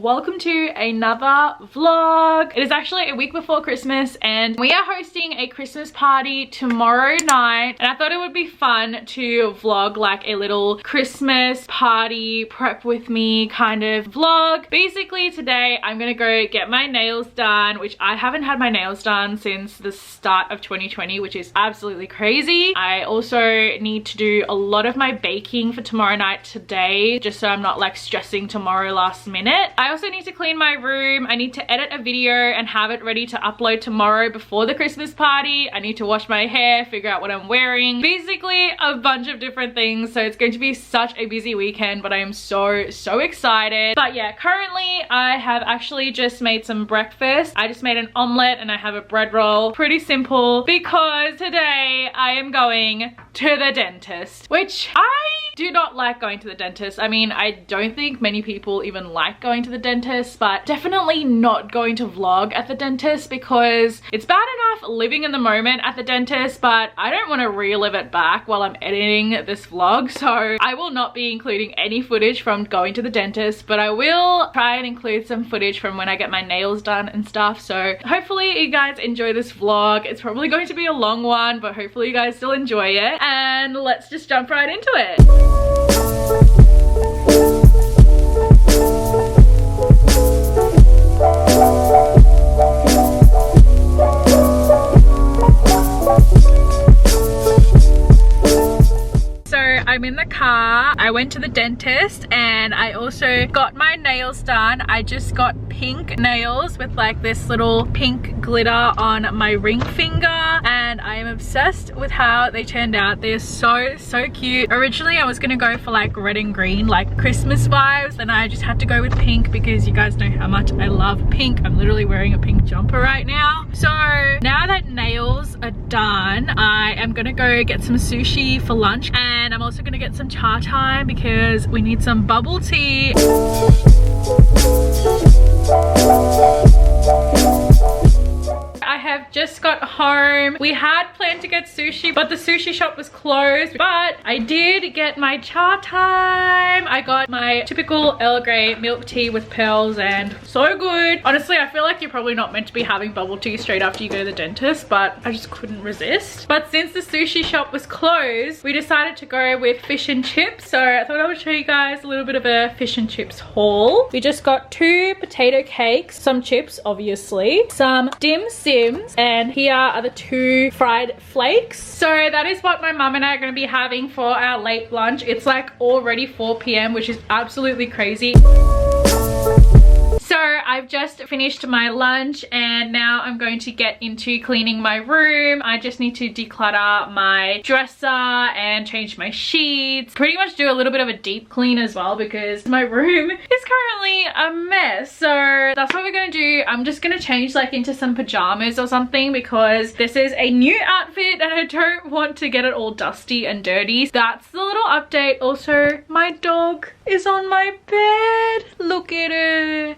welcome to another vlog. It is actually a week before Christmas and we are hosting a Christmas party tomorrow night, and I thought it would be fun to vlog like a little Christmas party prep with me kind of vlog. Basically today I'm gonna go get my nails done, which I haven't had my nails done since the start of 2020, which is absolutely crazy. I also need to do a lot of my baking for tomorrow night today, just so I'm not like stressing tomorrow last minute. I also need to clean my room. I need to edit a video and have it ready to upload tomorrow before the Christmas party. I need to wash my hair, figure out what I'm wearing, basically a bunch of different things. So it's going to be such a busy weekend, but I am so excited. But yeah, currently I have actually just made some breakfast. I just made an omelette and I have a bread roll. Pretty simple because today I am going to the dentist, which I do not like going to the dentist. I mean, I don't think many people even like going to the dentist, but definitely not going to vlog at the dentist because it's bad enough living in the moment at the dentist, but I don't want to relive it back while I'm editing this vlog. So I will not be including any footage from going to the dentist, but I will try and include some footage from when I get my nails done and stuff. So hopefully you guys enjoy this vlog. It's probably going to be a long one, but hopefully you guys still enjoy it, and let's just jump right into it. I'm in the car. I went to the dentist and I also got my nails done. I just got pink nails with like this little pink glitter on my ring finger, and I am obsessed with how they turned out. They're so cute. Originally I was gonna go for like red and green, like Christmas vibes, and I just had to go with pink because you guys know how much I love pink. I'm literally wearing a pink jumper right now. So now that nails are done, I am gonna go get some sushi for lunch, and I'm also gonna get some cha time because we need some bubble tea. I have just got home. We had planned to get sushi, but the sushi shop was closed. But I did get my cha time. I got my typical Earl Grey milk tea with pearls, and so good. Honestly, I feel like you're probably not meant to be having bubble tea straight after you go to the dentist, but I just couldn't resist. But since the sushi shop was closed, we decided to go with fish and chips. So I thought I would show you guys a little bit of a fish and chips haul. We just got 2 potato cakes, some chips obviously, some dim sims, and here are the 2 fried flakes. So that is what my mum and I are going to be having for our late lunch. It's like already 4 p.m, which is absolutely crazy. So I've just finished my lunch and now I'm going to get into cleaning my room. I just need to declutter my dresser and change my sheets. Pretty much do a little bit of a deep clean as well because my room is currently a mess. So that's what we're going to do. I'm just going to change like into some pajamas or something because this is a new outfit and I don't want to get it all dusty and dirty. That's the little update. Also, my dog is on my bed. Look at her.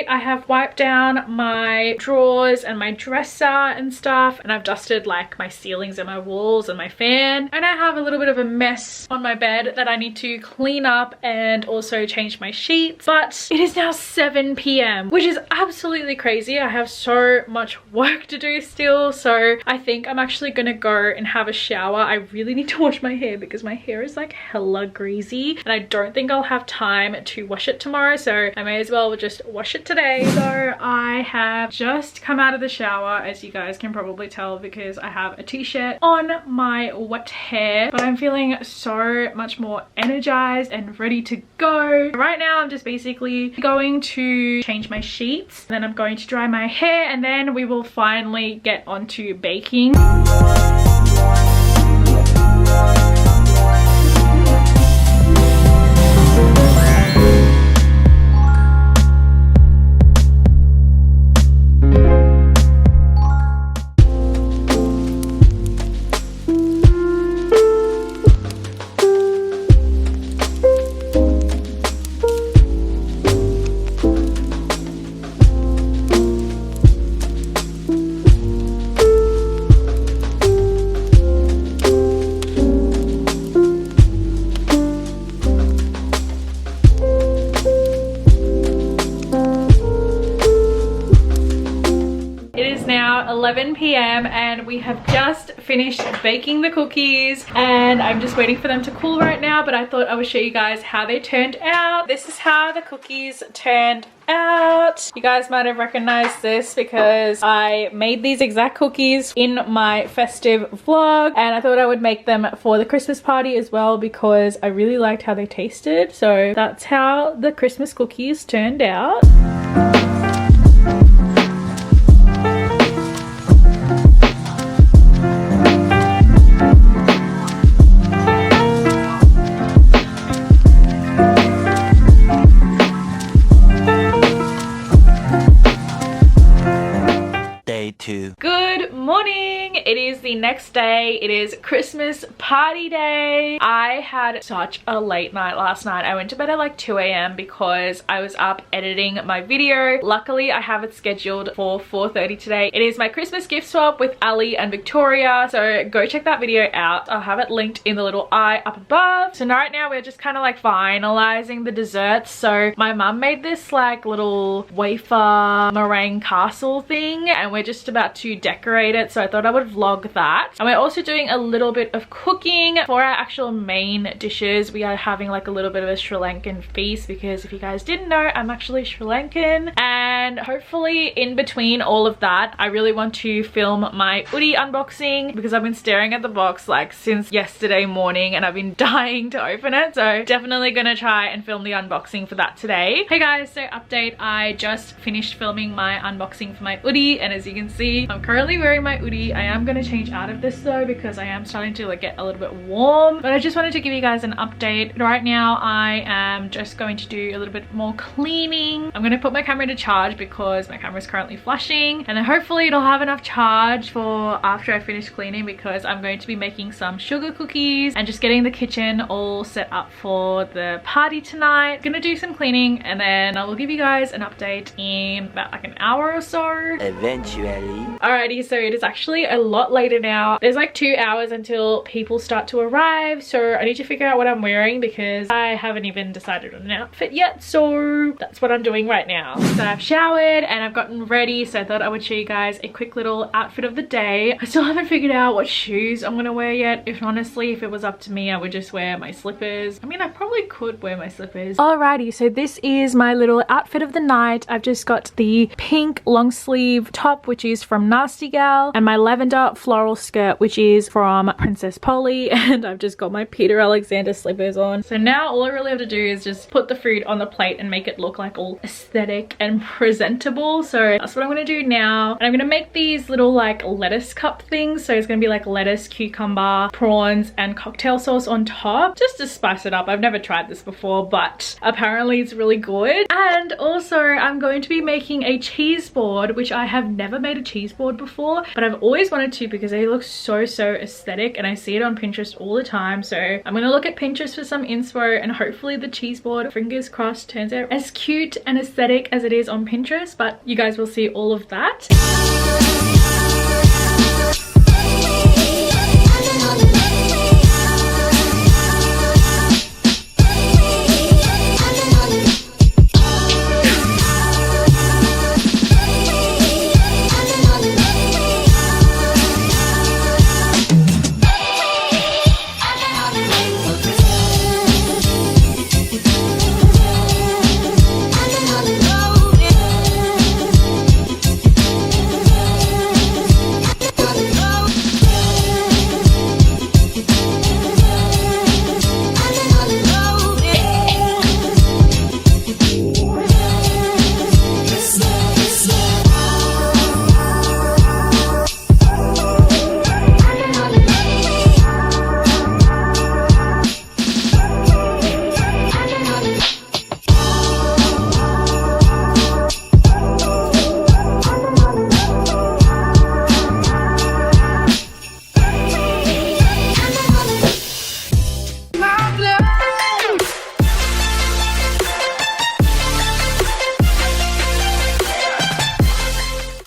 I have wiped down my drawers and my dresser and stuff, and I've dusted like my ceilings and my walls and my fan, and I have a little bit of a mess on my bed that I need to clean up and also change my sheets. But it is now 7 p.m, which is absolutely crazy. I have so much work to do still, so I think I'm actually gonna go and have a shower. I really need to wash my hair because my hair is like hella greasy and I don't think I'll have time to wash it tomorrow, so I may as well just wash it today. So I have just come out of the shower, as you guys can probably tell because I have a t-shirt on my wet hair, but I'm feeling so much more energized and ready to go. Right now I'm just basically going to change my sheets, then I'm going to dry my hair, and then we will finally get onto baking. 11 p.m. and we have just finished baking the cookies and I'm just waiting for them to cool right now, but I thought I would show you guys how they turned out. This is how the cookies turned out. You guys might have recognized this because I made these exact cookies in my festive vlog, and I thought I would make them for the Christmas party as well because I really liked how they tasted. So that's how the Christmas cookies turned out. Good morning. It is the next day. It is Christmas party day. I had such a late night last night. I went to bed at like 2 a.m. because I was up editing my video. Luckily, I have it scheduled for 4:30 today. It is my Christmas gift swap with Ali and Victoria. So go check that video out. I'll have it linked in the little eye up above. So right now we're just kind of like finalizing the desserts. So my mum made this like little wafer meringue castle thing and we're just about to decorate it, so I thought I would vlog that. And we're also doing a little bit of cooking for our actual main dishes. We are having like a little bit of a Sri Lankan feast because if you guys didn't know, I'm actually Sri Lankan, and hopefully in between all of that I really want to film my hoodie unboxing because I've been staring at the box like since yesterday morning and I've been dying to open it, so definitely gonna try and film the unboxing for that today. Hey guys, so update, I just finished filming my unboxing for my hoodie, and as you can see I'm currently wearing my hoodie. I am going to change out of this though because I am starting to like get a little bit warm, but I just wanted to give you guys an update. Right now I am just going to do a little bit more cleaning. I'm going to put my camera to charge because my camera is currently flashing, and then hopefully it'll have enough charge for after I finish cleaning because I'm going to be making some sugar cookies and just getting the kitchen all set up for the party tonight. I'm gonna do some cleaning and then I will give you guys an update in about like an hour or so. Eventually. Alrighty, so it is actually a lot later now. There's like 2 hours until people start to arrive, so I need to figure out what I'm wearing because I haven't even decided on an outfit yet, so that's what I'm doing right now. So I've showered and I've gotten ready, so I thought I would show you guys a quick little outfit of the day. I still haven't figured out what shoes I'm gonna wear yet. If honestly, if it was up to me, I would just wear my slippers. I mean, I probably could wear my slippers. Alrighty, so this is my little outfit of the night. I've just got the pink long sleeve top, which is from Nasty Gal, and my lavender floral skirt, which is from Princess Polly, and I've just got my Peter Alexander slippers on. So now all I really have to do is just put the food on the plate and make it look like all aesthetic and presentable. So that's what I'm gonna do now, and I'm gonna make these little like lettuce cup things. So it's gonna be like lettuce, cucumber, prawns, and cocktail sauce on top just to spice it up. I've never tried this before, but apparently it's really good. And also I'm going to be making a cheese board, which I have never made a cheese board before, but I've always wanted to because they look so aesthetic and I see it on Pinterest all the time. So I'm gonna look at Pinterest for some inspo, and hopefully the cheese board, fingers crossed, turns out as cute and aesthetic as it is on Pinterest, but you guys will see all of that.